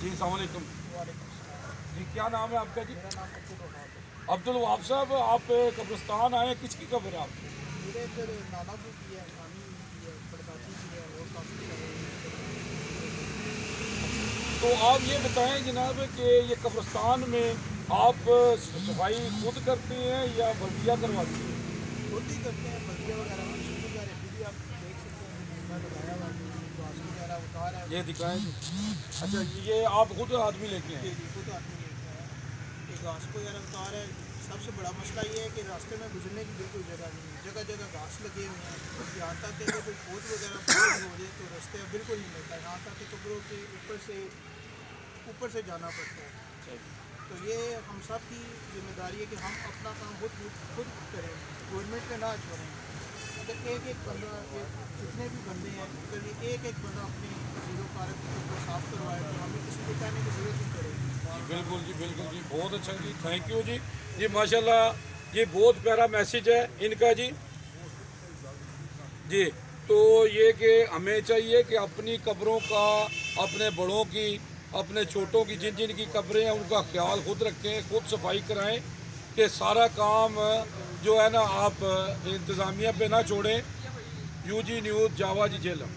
जी अस्सलाम वालेकुम। जी क्या नाम है आपका जी? मेरा नाम अब्दुल वहाब है। अब्दुल वहाब साहब, आप कब्रिस्तान आए, किसकी कब्र है आपकी? मेरे इधर नाना की है, नानी की है, परदादी की है और काफ़ी सारे तो आप ये बताएं जनाब कि ये कब्रिस्तान में आप सफाई खुद करते हैं या बल्दिया करवाती है? खुद ही करते हैं। बल्दिया वगैरह मशीन वगैरह अभी भी आप देख सकते हैं कि जिंदा लगाया हुआ है, घास वगैरह उतार है। ये दिखाएं जी। अच्छा ये आप खुद आदमी लेके जी आए? जी, खुद आदमी लेके आया है। ये घास वगैरह उतार है। सबसे बड़ा मसला ये है कि रास्ते में गुजरने की बिल्कुल जगह नहीं है, जगह जगह घास लगे हुए हैं। यहाँ तक कि अगर कोई फौज वगैरह बंद हो जाए तो रास्ते बिल्कुल नहीं मिलता है। यहाँ तक कि कब्रों के ऊपर से जाना पड़ता है। तो ये हम सब की जिम्मेदारी है कि हम अपना काम खुद करें, गवर्नमेंट पे ना छोड़ें। अगर एक बंदा जितने भी बंदे हैं अगर ये एक बंदा अपनी जीरो पार्क को साफ़ करवाए तो हमें किसी को कहने की ज़रूरत नहीं पड़ेगी। बिल्कुल जी, बिल्कुल जी, बहुत अच्छा जी, थैंक यू जी। जी माशाल्लाह ये बहुत प्यारा मैसेज है इनका जी। जी तो ये कि हमें चाहिए कि अपनी कब्रों का, अपने बड़ों की, अपने छोटों की, जिन जिन की कब्रें हैं उनका ख्याल खुद रखें, खुद सफाई कराएं कि सारा काम जो है ना आप इंतज़ामिया पे ना छोड़ें। यूजी न्यूज़ जावा जी जेलम।